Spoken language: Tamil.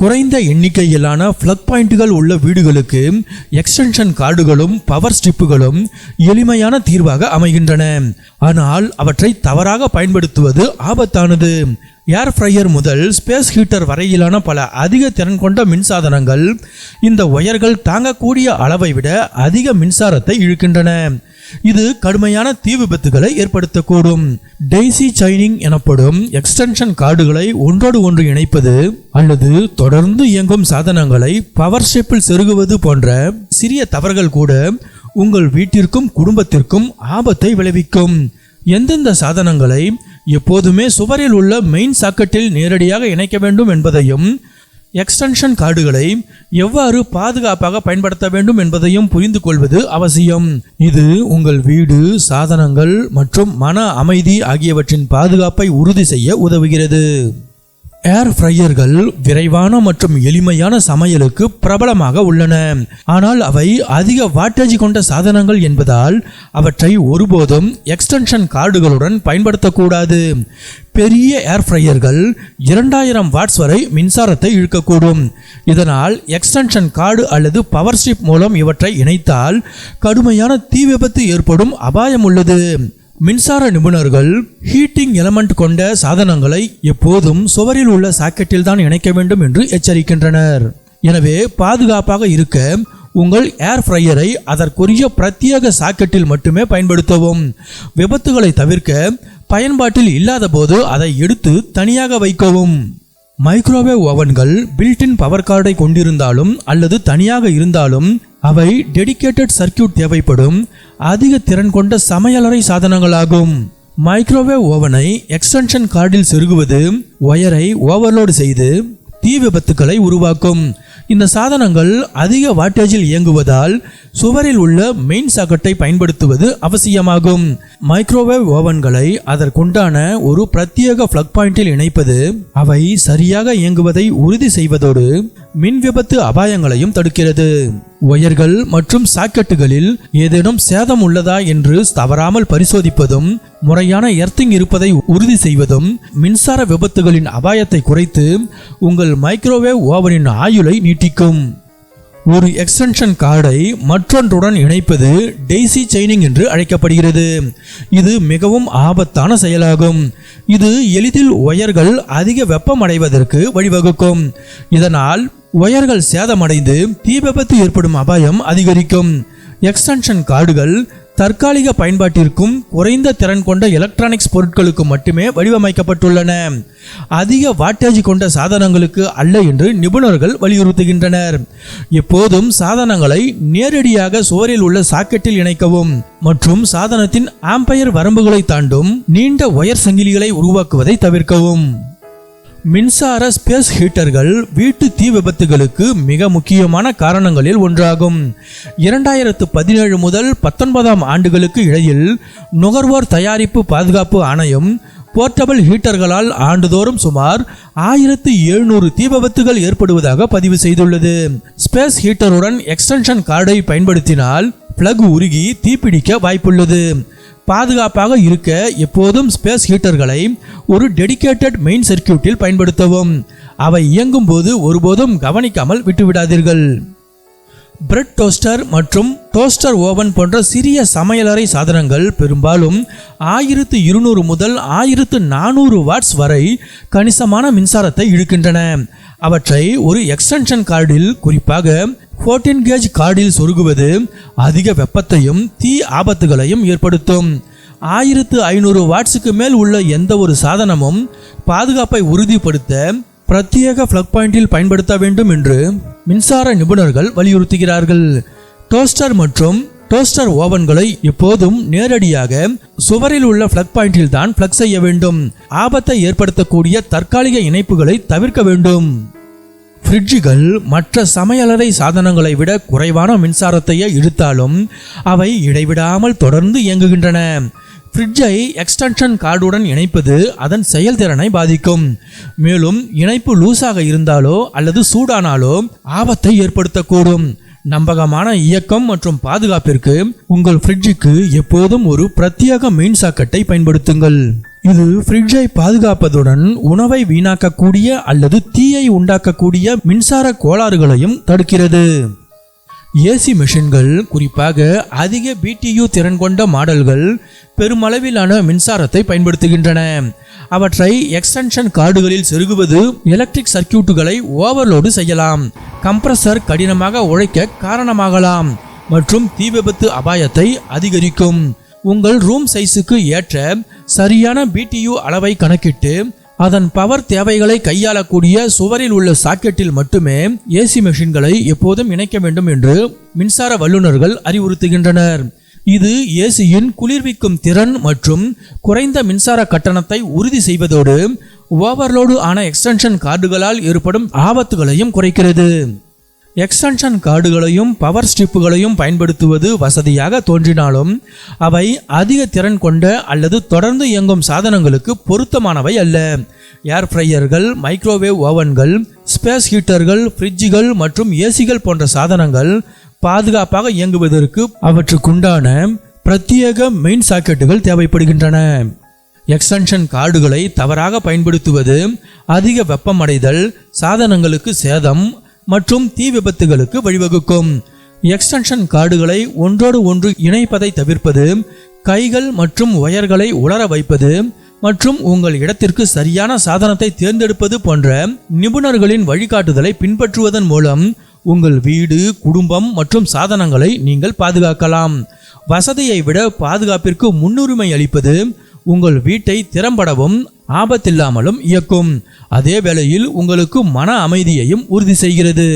குறைந்த எண்ணிக்கையிலான பிளக் பாயிண்டுகள் உள்ள வீடுகளுக்கு எக்ஸ்டென்ஷன் கார்டுகளும் பவர் ஸ்ட்ரிப்புகளும் எளிமையான தீர்வாக அமைகின்றன. ஆனால் அவற்றை தவறாக பயன்படுத்துவது ஆபத்தானது. ஏர் ஃப்ரையர் முதல் ஸ்பேஸ் ஹீட்டர் வரையிலான பல அதிக திறன் கொண்ட மின்சாதனங்கள் இந்த ஒயர்கள் தாங்கக்கூடிய அளவை விட அதிக மின்சாரத்தை இழுக்கின்றன. இது கடுமையான தீ விபத்துகளை ஏற்படுத்தக்கூடும். டெய்சி செயினிங் எனப்படும் எக்ஸ்டென்ஷன் கார்டுகளை ஒன்றோடு ஒன்று இணைப்பது அல்லது தொடர்ந்து இயங்கும் சாதனங்களை பவர் ஸ்ட்ரிப்பில் செருகுவது போன்ற சிறிய தவறுகள் கூட உங்கள் வீட்டிற்கும் குடும்பத்திற்கும் ஆபத்தை விளைவிக்கும். எந்தெந்த சாதனங்களை எப்போதுமே சுவரில் உள்ள மெயின் சாக்கெட்டில் நேரடியாக இணைக்க வேண்டும் என்பதையும், எக்ஸ்டென்ஷன் கார்டுகளை எவ்வாறு பாதுகாப்பாக பயன்படுத்த வேண்டும் என்பதையும் புரிந்து கொள்வது அவசியம். இது உங்கள் வீடு, சாதனங்கள் மற்றும் மன அமைதி ஆகியவற்றின் பாதுகாப்பை உறுதி செய்ய உதவுகிறது. ஏர் ஃப்ரையர்கள் விரைவான மற்றும் எளிமையான சமையலுக்கு பிரபலமாக உள்ளன. ஆனால் அவை அதிக வாட்டேஜ் கொண்ட சாதனங்கள் என்பதால் அவற்றை ஒருபோதும் எக்ஸ்டென்ஷன் கார்டுகளுடன் பயன்படுத்தக்கூடாது. பெரிய ஏர் ஃப்ரையர்கள் 2000 வாட்ஸ் வரை மின்சாரத்தை இழுக்கக்கூடும். இதனால் எக்ஸ்டென்ஷன் கார்டு அல்லது பவர் ஸ்ட்ரிப் மூலம் இவற்றை இணைத்தால் கடுமையான தீ விபத்து ஏற்படும் அபாயம் உள்ளது. மின்சார நிபுணர்கள் ஹீட்டிங் எலமெண்ட் கொண்ட சாதனங்களை எப்போதும் சுவரில் உள்ள சாக்கெட்டில் தான் இணைக்க வேண்டும் என்று எச்சரிக்கின்றனர். எனவே பாதுகாப்பாக இருக்க உங்கள் ஏர் ஃப்ரையரை அதற்குரிய பிரத்யேக சாக்கெட்டில் மட்டுமே பயன்படுத்தவும். விபத்துகளை தவிர்க்க பயன்பாட்டில் இல்லாத போது அதை எடுத்து தனியாக வைக்கவும். மைக்ரோவேவ் ஓவன்கள் பில்டின் பவர் கார்டை கொண்டிருந்தாலும் அல்லது தனியாக இருந்தாலும் அவை டெடிகேட்டட் சர்க்கியூட் தேவைப்படும் அதிக திறன் கொண்ட சமையலறை சாதனங்களாகும். மைக்ரோவேவ் ஓவனை எக்ஸ்டென்ஷன் கார்டில் செருகுவது ஒயரை ஓவர்லோடு செய்து தீ விபத்துக்களை உருவாக்கும். இந்த சாதனங்கள் அதிக வாட்டேஜில் இயங்குவதால் சுவரில் உள்ள மெயின் சாக்கெட்டை பயன்படுத்துவது அவசியமாகும். மைக்ரோவேவ் ஓவன்களை அதற்குண்டான ஒரு பிரத்யேக பிளக் பாயிண்டில் இணைப்பது அவை சரியாக இயங்குவதை உறுதி செய்வதோடு மின் விபத்து அபாயங்களையும் தடுக்கிறது. ஒயர்கள் மற்றும் சாக்கெட்டுகளில் ஏதேனும் சேதம் உள்ளதா என்று தவறாமல் பரிசோதிப்பதும், முறையான எர்த்திங் இருப்பதை உறுதி செய்வதும் மின்சார விபத்துகளின் அபாயத்தை குறைத்து உங்கள் மைக்ரோவேவ் ஓவனின் ஆயுளை நீட்டிக்கும். ஒரு எக்ஸ்டென்ஷன் கார்டை மற்றொன்றுடன் இணைப்பது டெய்சி செயினிங் என்று அழைக்கப்படுகிறது. இது மிகவும் ஆபத்தான செயலாகும். இது எளிதில் ஒயர்கள் அதிக வெப்பமடைவதற்கு வழிவகுக்கும். இதனால் ஒயர்கள் சேதமடைந்து தீ விபத்து ஏற்படும் அபாயம் அதிகரிக்கும். எக்ஸ்டென்ஷன் கார்டுகள் தற்காலிக பயன்பாட்டிற்கும் குறைந்த திறன் கொண்ட எலக்ட்ரானிக்ஸ் பொருட்களுக்கு மட்டுமே வடிவமைக்கப்பட்டுள்ளன. அதிக வாட்டேஜ் கொண்ட சாதனங்களுக்கு அல்ல என்று நிபுணர்கள் வலியுறுத்துகின்றனர். எப்போதும் சாதனங்களை நேரடியாக சுவரில் உள்ள சாக்கெட்டில் இணைக்கவும் மற்றும் சாதனத்தின் ஆம்பயர் வரம்புகளை தாண்டும் நீண்ட ஒயர் சங்கிலிகளை உருவாக்குவதை தவிர்க்கவும். மின்சார ஸ்பேஸ் ஹீட்டர்கள் வீட்டு தீ விபத்துகளுக்கு மிக முக்கியமான காரணங்களில் ஒன்றாகும். 2017 முதல் 19 ஆண்டுகளுக்கு இடையில் நுகர்வோர் தயாரிப்பு பாதுகாப்பு ஆணையம் போர்ட்டபிள் ஹீட்டர்களால் ஆண்டுதோறும் சுமார் 1700 தீ விபத்துகள் ஏற்படுவதாக பதிவு செய்துள்ளது. ஸ்பேஸ் ஹீட்டருடன் எக்ஸ்டென்ஷன் கார்டை பயன்படுத்தினால் பிளக் உருகி தீப்பிடிக்க வாய்ப்புள்ளது. பாதுகாப்பாக இருக்க எப்போதும் ஸ்பேஸ் ஹீட்டர்களை ஒரு டெடிகேட்டட் மெயின் சர்க்கியூட்டில் பயன்படுத்தவும். அவை இயங்கும் போது ஒருபோதும் கவனிக்காமல் விட்டுவிடாதீர்கள். பிரெட் டோஸ்டர் மற்றும் டோஸ்டர் ஓவன் போன்ற சிறிய சமையலறை சாதனங்கள் பெரும்பாலும் 1200 முதல் 1400 வாட்ஸ் வரை கணிசமான மின்சாரத்தை இழுக்கின்றன. அவற்றை ஒரு எக்ஸ்டென்ஷன் கார்டில், குறிப்பாக 14 கேஜ் கார்டில் சொருகுவது அதிக வெப்பத்தையும் தீ ஆபத்துகளையும் ஏற்படுத்தும். 1500 வாட்ஸுக்கு மேல் உள்ள எந்த ஒரு சாதனமும் பாதுகாப்பை உறுதிப்படுத்த பிரத்யேக பிளக் பாயிண்டில் பயன்படுத்த வேண்டும் என்று மின்சார நிபுணர்கள் வலியுறுத்துகிறார்கள். டோஸ்டர் மற்றும் டோஸ்டர் ஓவன்களை எப்போதும் நேரடியாக சுவரில் உள்ள பிளக் பாயிண்டில் தான் பிளக் செய்ய வேண்டும். ஆபத்தை ஏற்படுத்தக்கூடிய தற்காலிக இணைப்புகளை தவிர்க்க வேண்டும். ஃப்ரிட்ஜுகள் மற்ற சமையலறை சாதனங்களை விட குறைவான மின்சாரத்தையே இழுத்தாலும் அவை இடைவிடாமல் தொடர்ந்து இயங்குகின்றன. ஃப்ரிட்ஜை எக்ஸ்டென்ஷன் கார்டுடன் இணைப்பது அதன் செயல்திறனை பாதிக்கும். மேலும் இணைப்பு லூஸாக இருந்தாலோ அல்லது சூடானாலோ ஆபத்தை ஏற்படுத்தக்கூடும். நம்பகமான இயக்கம் மற்றும் பாதுகாப்பிற்கு உங்கள் ஃப்ரிட்ஜுக்கு எப்போதும் ஒரு பிரத்யேக மெயின் சாக்கெட்டை பயன்படுத்துங்கள். இது ஃப்ரிட்ஜை பாதுகாப்பதுடன் உணவை வீணாக்கக்கூடிய அல்லது தீயை உண்டாக்கக்கூடிய மின்சார கோளாறுகளையும் தடுக்கிறது. ஏசி மெஷின்கள், குறிப்பாக அதிக BTU திறன் கொண்ட மாடல்கள் பெருமளவிலான மின்சாரத்தை பயன்படுத்துகின்றன. அவற்றை எக்ஸ்டென்ஷன் கார்டுகளில் செருகுவது எலக்ட்ரிக் சர்க்கியூட்டுகளை ஓவர்லோடு செய்யலாம், கம்ப்ரஸர் கடினமாக உழைக்க காரணமாகலாம் மற்றும் தீ விபத்து அபாயத்தை அதிகரிக்கும். உங்கள் ரூம் சைஸுக்கு ஏற்ற சரியான BTU அளவை கணக்கிட்டு அதன் பவர் தேவைகளை கையாளக்கூடிய சுவரில் உள்ள சாக்கெட்டில் மட்டுமே ஏசி மெஷின்களை எப்போதும் இணைக்க வேண்டும் என்று மின்சார வல்லுநர்கள் அறிவுறுத்துகின்றனர். இது ஏசியின் குளிர்விக்கும் திறன் மற்றும் குறைந்த மின்சார கட்டணத்தை உறுதி செய்வதோடு ஓவர்லோடு ஆன எக்ஸ்டென்ஷன் கார்டுகளால் ஏற்படும் ஆபத்துகளையும் குறைக்கிறது. எக்ஸ்டென்ஷன் கார்டுகளையும் பவர் ஸ்ட்ரிப்புகளையும் பயன்படுத்துவது வசதியாக தோன்றினாலும் அவை அதிக திறன் கொண்ட அல்லது தொடர்ந்து இயங்கும் சாதனங்களுக்கு பொருத்தமானவை அல்ல. ஏர் ஃப்ரையர்கள், மைக்ரோவேவ் ஓவன்கள், ஸ்பேஸ் ஹீட்டர்கள், ஃப்ரிட்ஜுகள் மற்றும் ஏசிகள் போன்ற சாதனங்கள் பாதுகாப்பாக இயங்குவதற்கு அவற்றுக்குண்டான பிரத்யேக மெயின் சாக்கெட்டுகள் தேவைப்படுகின்றன. எக்ஸ்டென்ஷன் கார்டுகளை தவறாக பயன்படுத்துவது அதிக வெப்பமடைதல், சாதனங்களுக்கு சேதம் மற்றும் தீ விபத்துகளுக்கு வழிவகுக்கும். எக்ஸ்டென்ஷன் கார்டுகளை ஒன்றோடு ஒன்று இணைப்பதை தவிர்ப்பது, கைகள் மற்றும் ஒயர்களை உலர வைப்பது மற்றும் உங்கள் இடத்திற்கு சரியான சாதனத்தை தேர்ந்தெடுப்பது போன்ற நிபுணர்களின் வழிகாட்டுதலை பின்பற்றுவதன் மூலம் உங்கள் வீடு, குடும்பம் மற்றும் சாதனங்களை நீங்கள் பாதுகாக்கலாம். வசதியை விட பாதுகாப்பிற்கு முன்னுரிமை அளிப்பது உங்கள் வீட்டை திறம்படவும் ஆபத்தில்லாமலும் இயக்கும். அதே வேளையில் உங்களுக்கு மன அமைதியையும் உறுதி செய்கிறது.